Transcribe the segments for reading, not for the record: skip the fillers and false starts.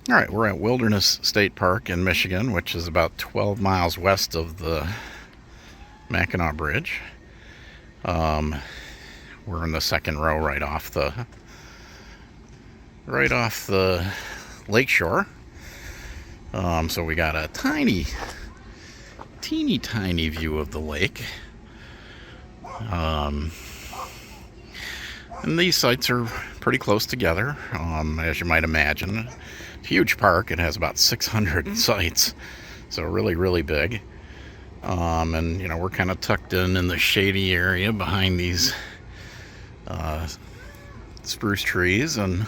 All right, we're at Wilderness State Park in Michigan, which is about 12 miles west of the Mackinac Bridge. We're in the second row right off the lakeshore. So we got a teeny tiny view of the lake. And these sites are pretty close together, as you might imagine. Huge park. It has about 600 sites, so really, really big. And we're kind of tucked in the shady area behind these spruce trees, and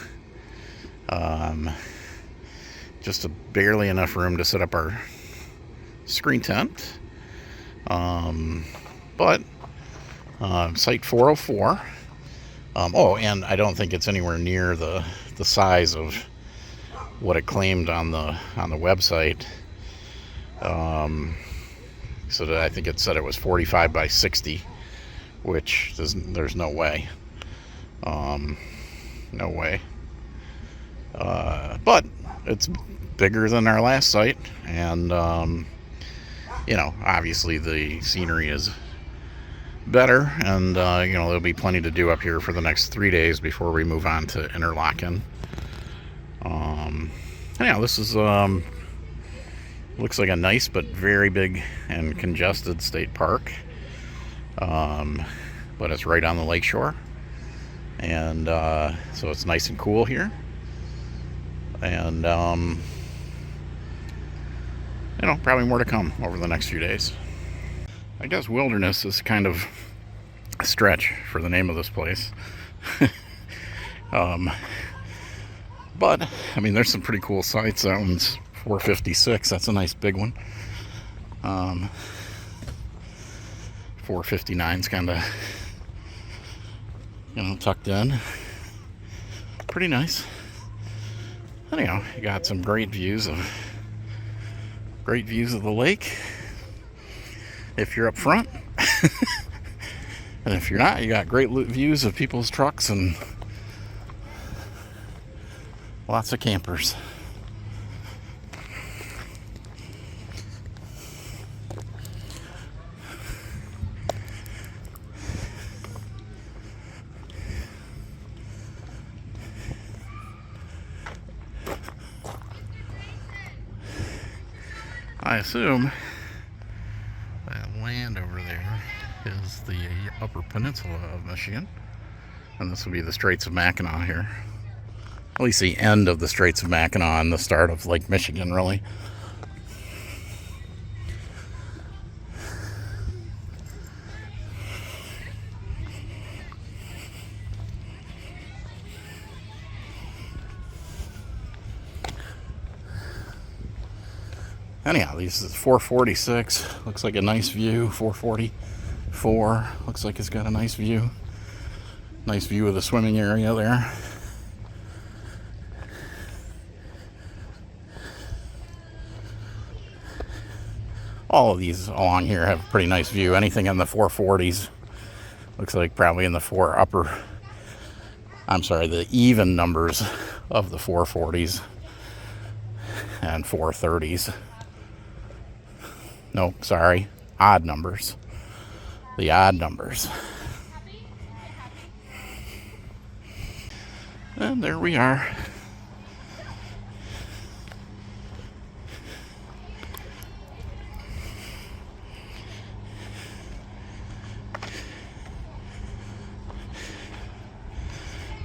just barely enough room to set up our screen tent. But site 404. And I don't think it's anywhere near the size of what it claimed on the website. So that I think it said it was 45 by 60, which there's no way. No way. But it's bigger than our last site, and obviously the scenery is better, and there'll be plenty to do up here for the next 3 days before we move on to Interlaken. Anyhow, this is looks like a nice but very big and congested state park, but it's right on the lakeshore, and so it's nice and cool here, and probably more to come over the next few days. I guess Wilderness is kind of a stretch for the name of this place. But I mean, there's some pretty cool sites. That one's 456. That's a nice big one. 459's kind of tucked in. Pretty nice. Anyhow, you got some great views of the lake if you're up front. And if you're not, you got great views of people's trucks and lots of campers. I assume that land over there is the upper peninsula of Michigan, and this would be the Straits of Mackinac here. At least the end of the Straits of Mackinac and the start of Lake Michigan, really. Anyhow, this is 446. Looks like a nice view. 444. Looks like it's got a nice view. Nice view of the swimming area there. All of these along here have a pretty nice view. Anything in the 440s looks like probably in the the even numbers of the 440s and 430s. No, sorry, odd numbers. The odd numbers. And there we are.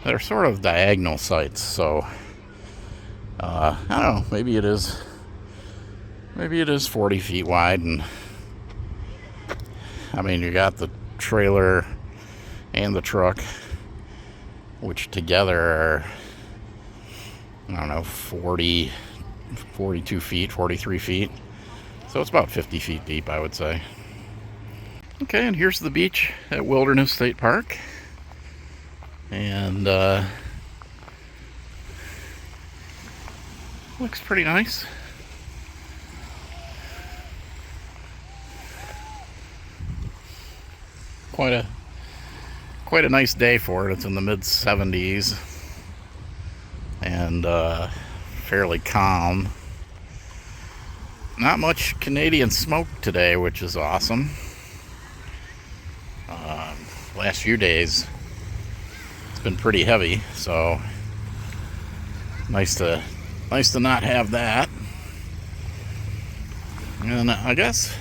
They're sort of diagonal sites, so I don't know, maybe it is 40 feet wide, and I mean, you got the trailer and the truck, which together are, I don't know, 42 feet, 43 feet. So it's about 50 feet deep, I would say. Okay, and here's the beach at Wilderness State Park. And looks pretty nice. Quite a nice day for it. It's in the mid 70s and fairly calm. Not much Canadian smoke today, which is awesome. Last few days it's been pretty heavy, so nice to not have that. And I guess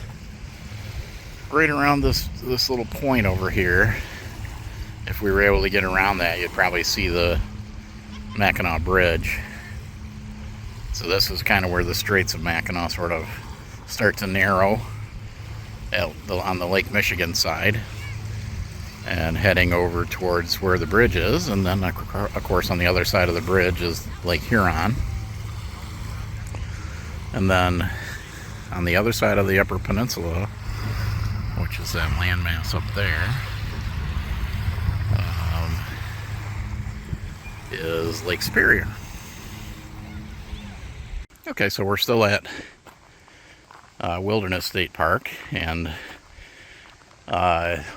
right around this little point over here, if we were able to get around that, you'd probably see the Mackinac Bridge. So this is kind of where the Straits of Mackinac sort of start to narrow on the Lake Michigan side, and heading over towards where the bridge is. And then, of course, on the other side of the bridge is Lake Huron. And then on the other side of the Upper Peninsula, which is that landmass up there, is Lake Superior. Okay, so we're still at Wilderness State Park, and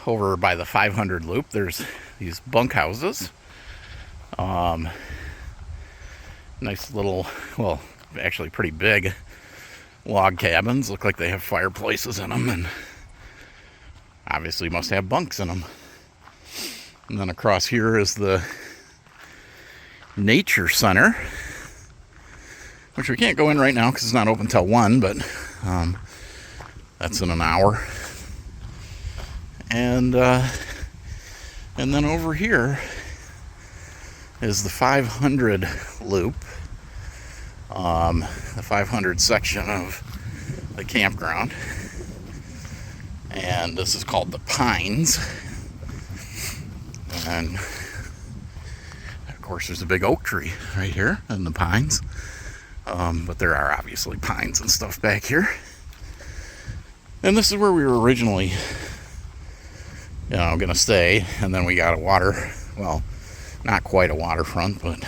over by the 500 loop there's these bunkhouses. Nice little, well, actually pretty big log cabins. Look like they have fireplaces in them, and obviously must have bunks in them. And then across here is the Nature Center, which we can't go in right now because it's not open till 1, but that's in an hour. And then over here is the 500 loop, the 500 section of the campground, and this is called the Pines. And of course there's a big oak tree right here in the Pines, but there are obviously pines and stuff back here. And this is where we were originally gonna stay, and then we got a well, not quite a waterfront, but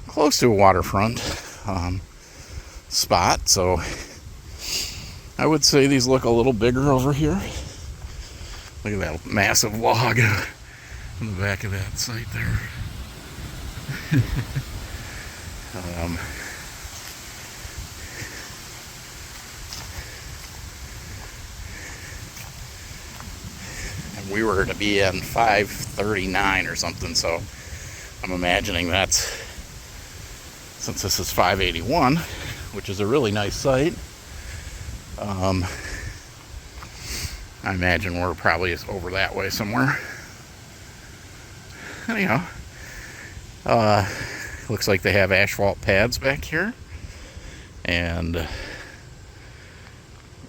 close to a waterfront spot. So I would say these look a little bigger over here. Look at that massive log in the back of that site there. We were to be in 539 or something, so I'm imagining that's, since this is 581, which is a really nice site, I imagine we're probably over that way somewhere. Anyhow, looks like they have asphalt pads back here, and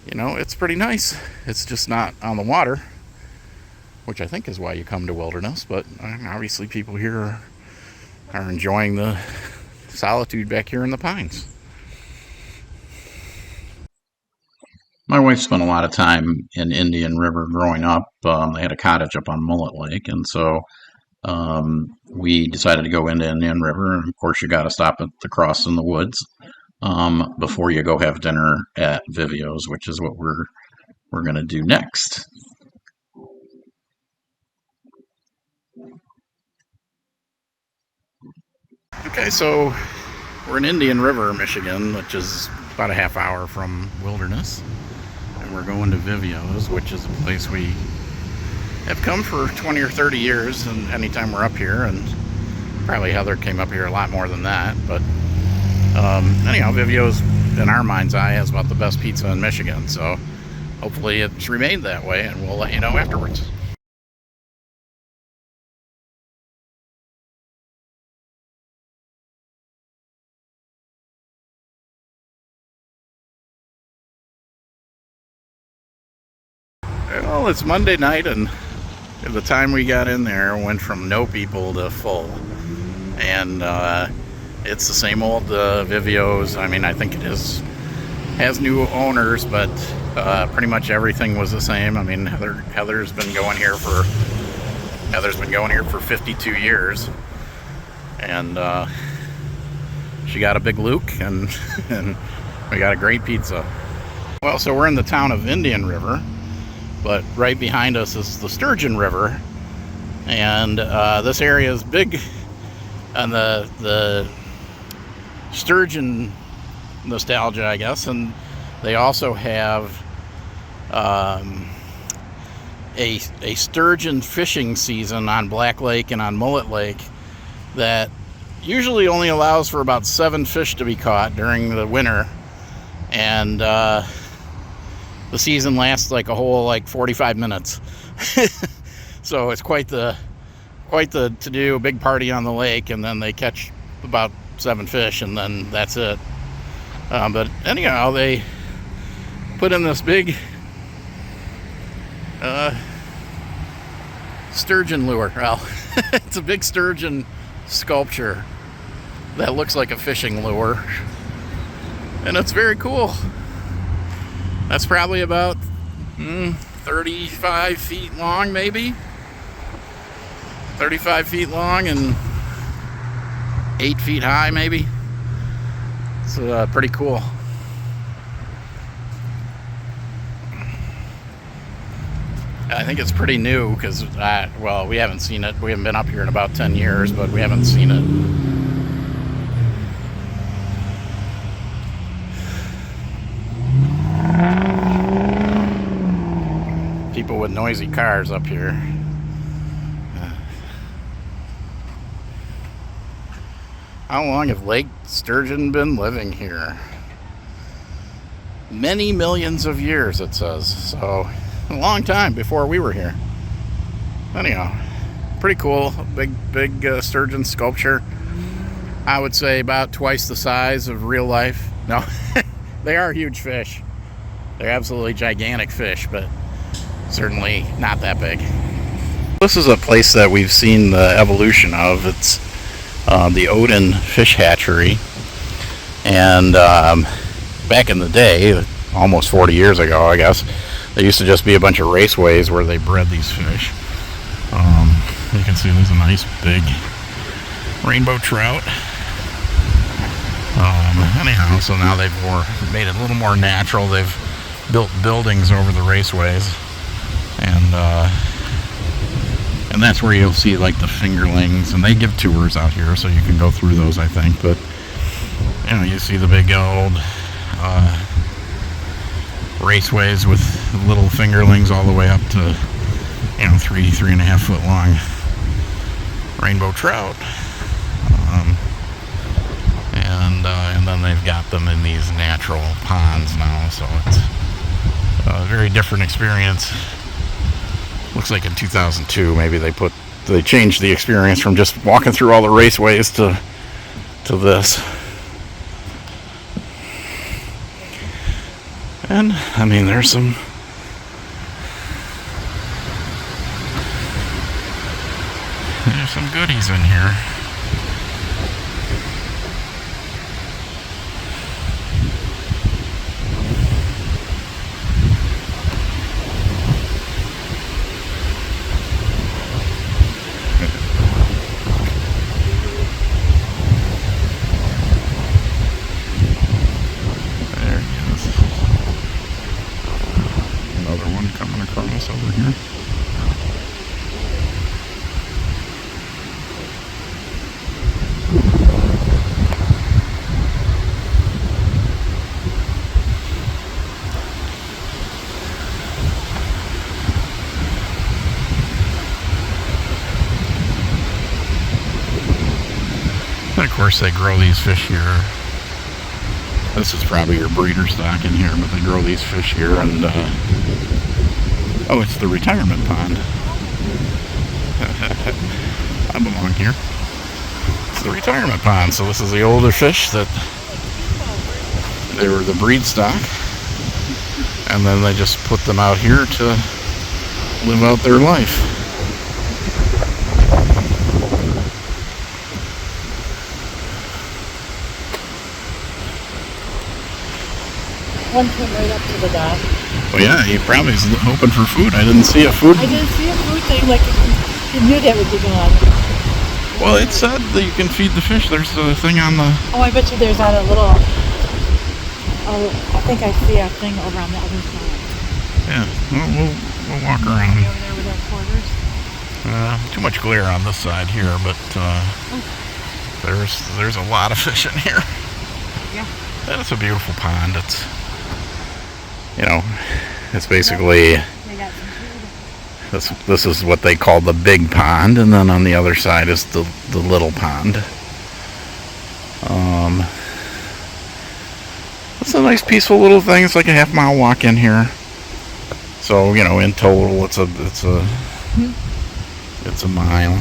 it's pretty nice. It's just not on the water, which I think is why you come to Wilderness, but obviously people here are enjoying the solitude back here in the Pines. My wife spent a lot of time in Indian River growing up. They had a cottage up on Mullet Lake, and so we decided to go into Indian River, and of course you got to stop at the Cross in the Woods before you go have dinner at Vivio's, which is what we're going to do next. Okay, so we're in Indian River, Michigan, which is about a half hour from Wilderness, and we're going to Vivio's, which is a place we have come for 20 or 30 years, and anytime we're up here, and probably Heather came up here a lot more than that, but anyhow, Vivio's, in our mind's eye, has about the best pizza in Michigan, so hopefully it's remained that way, and we'll let you know afterwards. Well, it's Monday night, and at the time we got in there, went from no people to full. And it's the same old Vivio's. I mean, I think it has new owners, but pretty much everything was the same. I mean, Heather's been going here for 52 years, and she got a big Luke, and we got a great pizza. Well, so we're in the town of Indian River, but right behind us is the Sturgeon River, and this area is big on the sturgeon nostalgia, I guess. And they also have a sturgeon fishing season on Black Lake and on Mullet Lake that usually only allows for about 7 fish to be caught during the winter, and the season lasts like a whole 45 minutes. So it's quite the to-do, big party on the lake, and then they catch about 7 fish, and then that's it. But anyhow, they put in this big sturgeon lure. Well, it's a big sturgeon sculpture that looks like a fishing lure, and it's very cool. That's probably about 35 feet long, maybe 35 feet long and 8 feet high, maybe. It's pretty cool. I think it's pretty new because, well, we haven't seen it. We haven't been up here in about 10 years, but we haven't seen it. People with noisy cars up here. How long have lake sturgeon been living here? Many millions of years, it says. So, a long time before we were here. Anyhow, pretty cool. Big sturgeon sculpture. I would say about twice the size of real life. No, they are huge fish. They're absolutely gigantic fish, but certainly not that big. This is a place that we've seen the evolution of. It's the Oden fish hatchery, and back in the day, almost 40 years ago, I guess, there used to just be a bunch of raceways where they bred these fish. You can see there's a nice big rainbow trout. Anyhow, so now they've made it a little more natural. They've built buildings over the raceways, and that's where you'll see like the fingerlings, and they give tours out here, so you can go through those, I think. But you know, you see the big old raceways with little fingerlings all the way up to, you know, 3.5 foot long rainbow trout, and then they've got them in these natural ponds now, so it's a very different experience. Looks like in 2002 maybe they changed the experience from just walking through all the raceways to this. And I mean, there's some goodies in here. Coming across over here. And of course they grow these fish here. This is probably your breeder stock in here, but they grow these fish here, and oh, it's the retirement pond. I belong here. It's the retirement pond. So this is the older fish that they were the breed stock, and then they just put them out here to live out their life. One came right up to the dock. Well, yeah, he probably is hoping for food. I didn't see a food. I didn't see a food thing, like you knew that would be gone. Well, it said that you can feed the fish. There's a thing on the... Oh, I bet you there's on a little... Oh, I think I see a thing over on the other side. Yeah, we'll walk around. Over there with our quarters. Too much glare on this side here, but there's a lot of fish in here. Yeah. That's a beautiful pond. It's, you know, it's basically, They got some food. this is what they call the big pond, and then on the other side is the little pond. It's a nice peaceful little thing. It's like a half-mile walk in here. So, you know, in total it's a mile.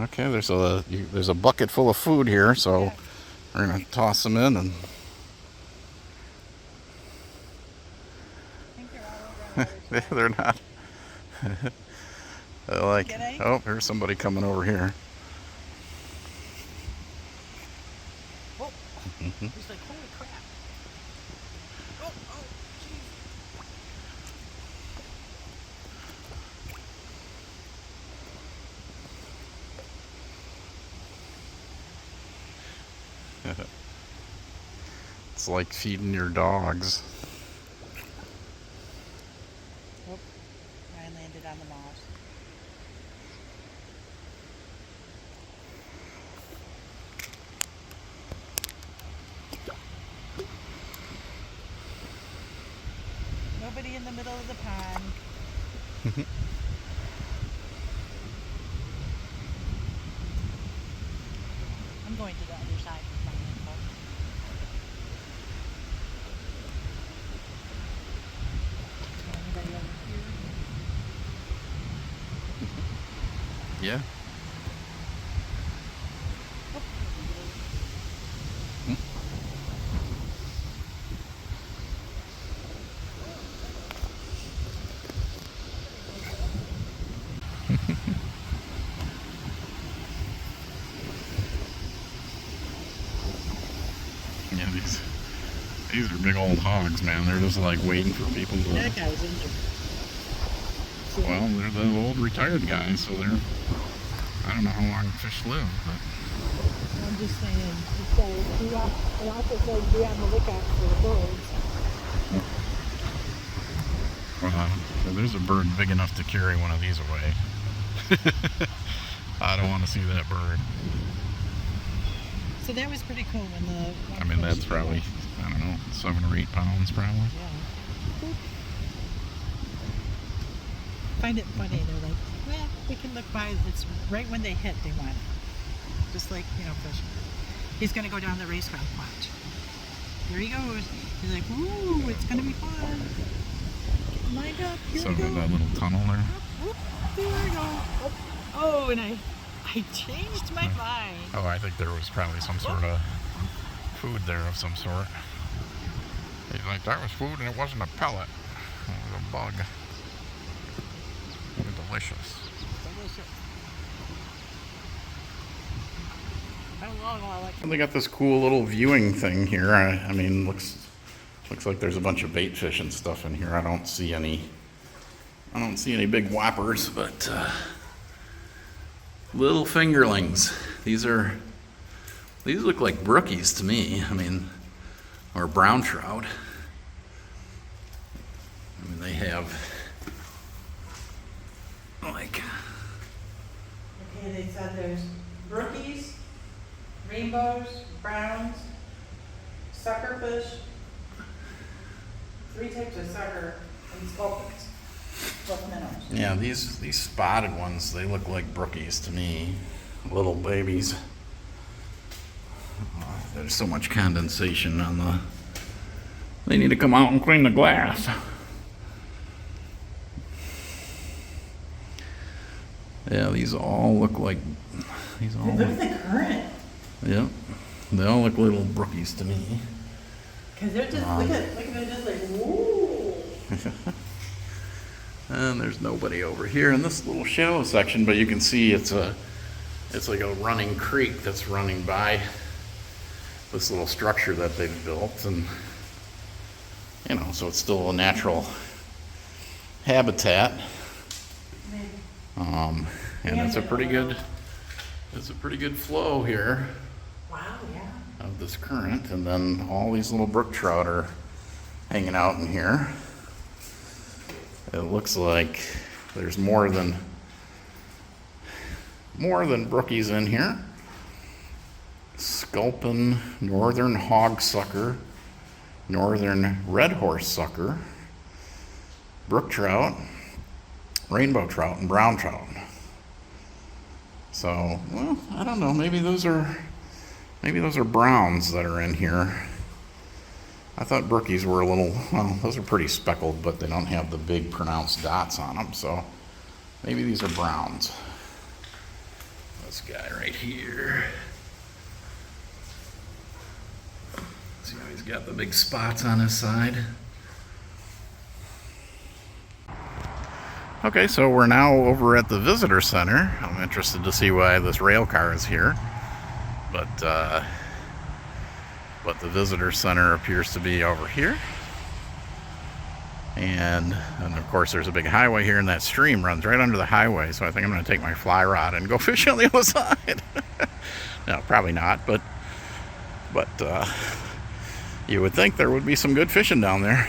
Okay, there's a bucket full of food here, so we're gonna toss them in and I think they're all over on the other side. they're not. They're like, Get any? oh, here's somebody coming over here. Oh, he's like, holy crap. Oh, jeez. It's like feeding your dogs. Oh, Ryan landed on the moss. Nobody in the middle of the pond. I'm going to the other side with my info. Is there anybody over here? Yeah. Oh, Yeah, these are big old hogs, man. They're just like waiting for people to. that guy's injured. See? Well, they're the old retired guys, so they're. I don't know how long fish live, but. I'm just saying, it also says be on the lookout for the birds. There's a bird big enough to carry one of these away. I don't want to see that bird. So that was pretty cool when the. I mean, that's probably, I don't know, 7 or 8 pounds probably. Yeah. Find it funny. They're like, well, we can look by. It's right when they hit, they want it. Just like, fish. He's going to go down the racetrack. Watch. There he goes. He's like, ooh, it's going to be fun. Get lined up. Here So we go. that little tunnel there. Whoop, there we go. Oh, and I changed my mind. Oh, I think there was probably some sort of food there of some sort. He's like, that was food and it wasn't a pellet. It was a bug. Delicious. Delicious. I like And they got this cool little viewing thing here. I mean, looks like there's a bunch of bait fish and stuff in here. I don't see any big whoppers, but little fingerlings. These look like brookies to me. I mean, or brown trout. I mean, they have like. Okay, they said there's brookies, rainbows, browns, suckerfish, 3 types of sucker, and sculpins. Both minnows. Yeah, these spotted ones, they look like brookies to me. Little babies. There's so much condensation on the. They need to come out and clean the glass. Yeah, these all look like. Look at the current. Yep, they all look little brookies to me. Because they're just, look at they're just like, woo. And there's nobody over here in this little shallow section, but you can see it's like a running creek that's running by this little structure that they've built, and so it's still a natural habitat. And it's a pretty good flow here Wow, yeah. of this current, and then all these little brook trout are hanging out in here. It looks like there's more than more than brookies in here. Sculpin northern hogsucker, northern red horse sucker, brook trout, rainbow trout, and brown trout. So, well, I don't know. Maybe those are browns that are in here. I thought brookies were a little, well, those are pretty speckled, but they don't have the big pronounced dots on them. So maybe these are browns. This guy right here. See how he's got the big spots on his side. Okay, so we're now over at the visitor center. I'm interested to see why this rail car is here. But the visitor center appears to be over here. And of course there's a big highway here, and that stream runs right under the highway. So I think I'm going to take my fly rod and go fish on the other side. No, probably not, but you would think there would be some good fishing down there.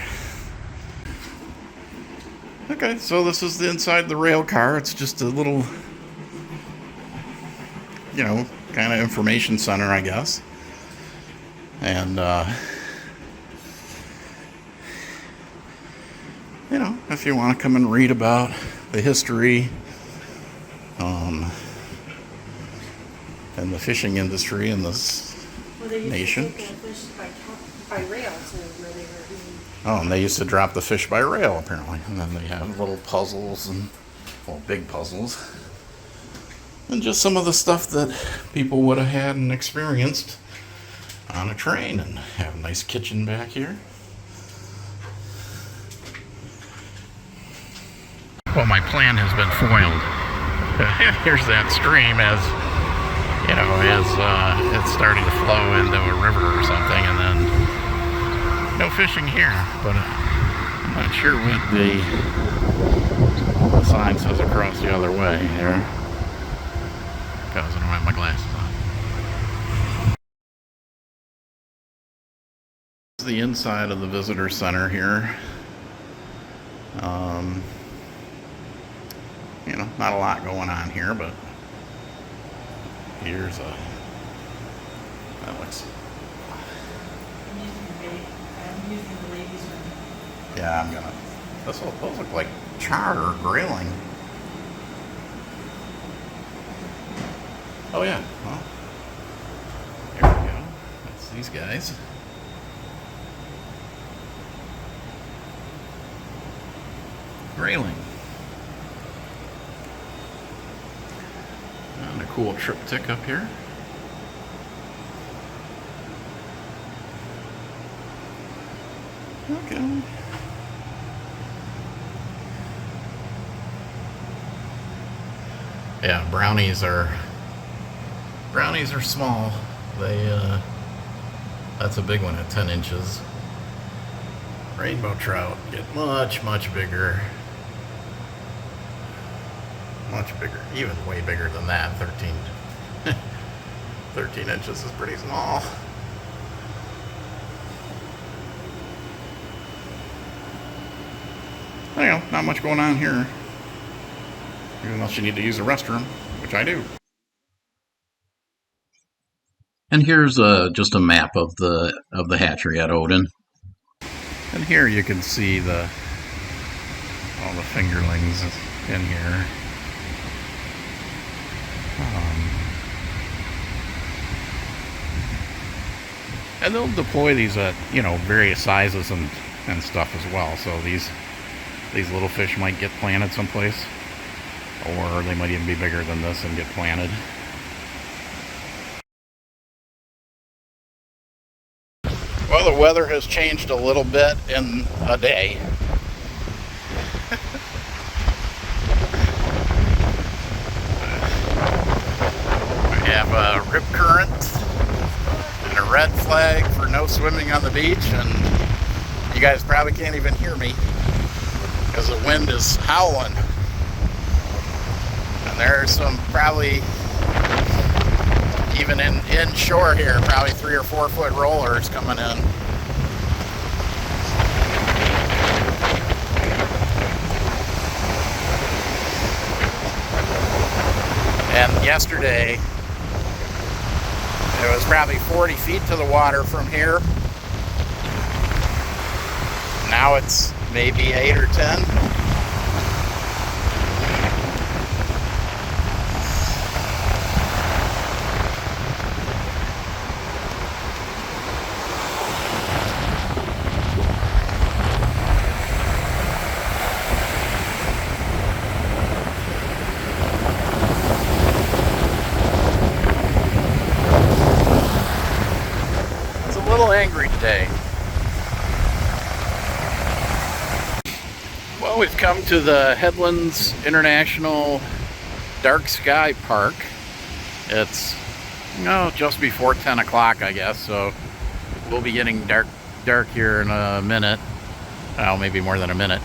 Okay, so this is the inside the rail car. It's just a little, you know, kind of information center, I guess. And, you know, if you want to come and read about the history and the fishing industry in this nation. By rail to where they were eating. Oh, and they used to drop the fish by rail, apparently. And then they have little puzzles and, well, big puzzles. And just some of the stuff that people would have had and experienced on a train. And have a nice kitchen back here. Well, my plan has been foiled. Here's that stream as, you know, as it's starting to flow into a river or something, and then no fishing here, but I'm not sure what the sign says across the other way here, because I don't have my glasses on. This is the inside of the visitor center here. You know, not a lot going on here, but here's a, that looks, I'm using the ladies' room. yeah, I'm gonna, those look like char or grayling. Oh yeah, well, here we go, that's these guys. Grayling. And a cool triptych up here. Okay. Yeah, brownies are small. They that's a big one at 10 inches. Rainbow trout get much bigger. Much bigger, even way bigger than that. 13 inches is pretty small. Anyhow, not much going on here. Unless you need to use a restroom, which I do. And here's just a map of the hatchery at Oden. And here you can see all the fingerlings in here. And they'll deploy these at, you know, various sizes and stuff as well. So these little fish might get planted someplace, or they might even be bigger than this and get planted. Well, the weather has changed a little bit in a day. We have a rip current and a red flag for no swimming on the beach, and you guys probably can't even hear me because the wind is howling. And there's some probably, even inshore here, probably 3 or 4 foot rollers coming in. And yesterday, it was probably 40 feet to the water from here. Now it's maybe 8 or 10. Angry today. Well, we've come to the Headlands International Dark Sky Park. It's just before 10 o'clock, I guess, so we'll be getting dark here in a minute. Well, maybe more than a minute.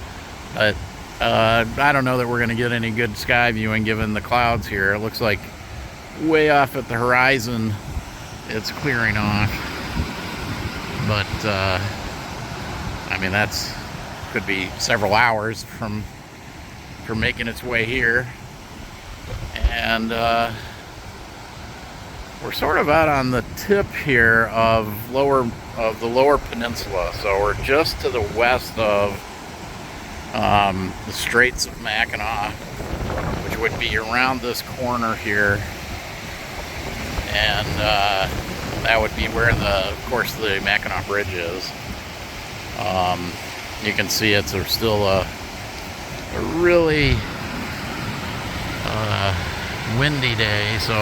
But I don't know that we're going to get any good sky viewing given the clouds here. It looks like way off at the horizon it's clearing off. But I mean, could be several hours from making its way here, and we're sort of out on the tip here of the lower peninsula. So we're just to the west of the Straits of Mackinac, which would be around this corner here, and that would be where of course the Mackinac Bridge is. You can see it's still a really windy day, so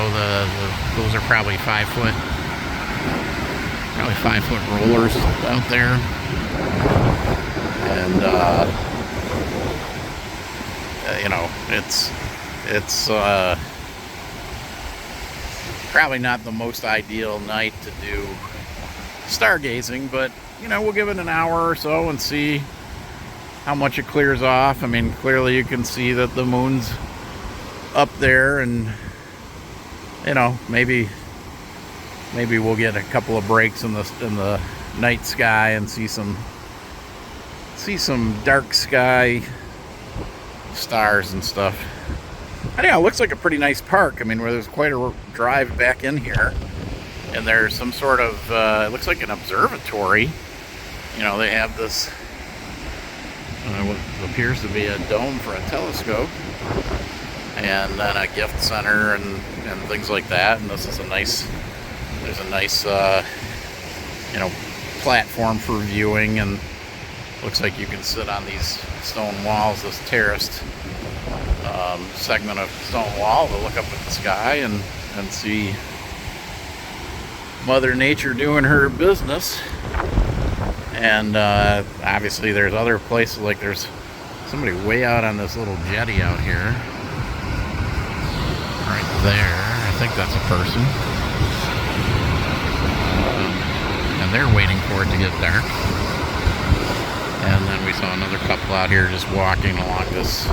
those are probably 5 foot rollers out there, and it's probably not the most ideal night to do stargazing, but we'll give it an hour or so and see how much it clears off. I mean, clearly you can see that the moon's up there, and maybe we'll get a couple of breaks in the night sky and see some dark sky stars and stuff. Anyhow, it looks like a pretty nice park. I mean, where there's quite a drive back in here, and there's some sort of it looks like an observatory. They have this what appears to be a dome for a telescope, and then a gift center and things like that. And this is there's a nice platform for viewing, and looks like you can sit on these stone walls, this terraced segment of stone wall, to look up at the sky and see Mother Nature doing her business. And obviously there's other places, like there's somebody way out on this little jetty out here right there. I think that's a person, and they're waiting for it to get dark. And then we saw another couple out here just walking along this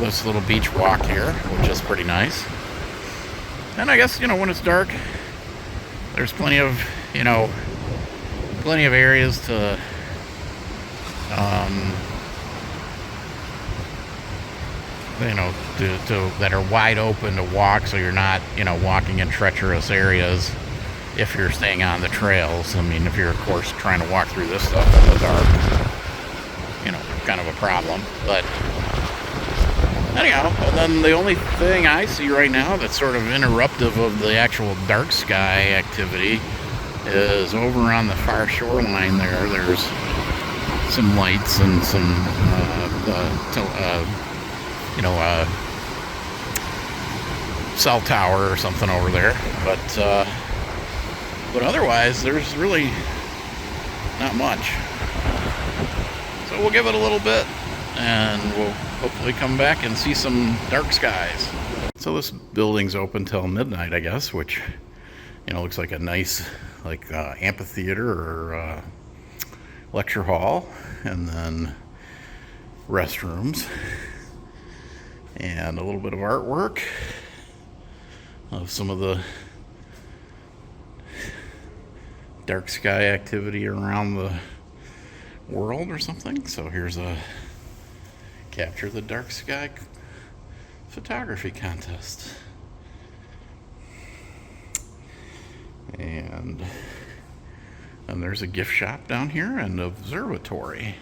this little beach walk here, which is pretty nice. And I guess when it's dark, there's plenty of areas to that are wide open to walk, so you're not walking in treacherous areas if you're staying on the trails. I mean, if you're of course trying to walk through this stuff in the dark, kind of a problem. But anyhow, and then the only thing I see right now that's sort of interruptive of the actual dark sky activity is over on the far shoreline there. There's some lights and some cell tower or something over there, but otherwise there's really not much. So we'll give it a little bit, and we'll hopefully come back and see some dark skies. So this building's open till midnight, I guess, which looks like a nice amphitheater or lecture hall, and then restrooms and a little bit of artwork of some of the dark sky activity around the world or something. So here's a capture the dark sky photography contest. And there's a gift shop down here and an observatory.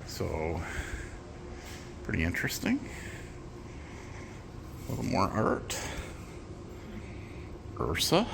So, pretty interesting. A little more art. Ursa.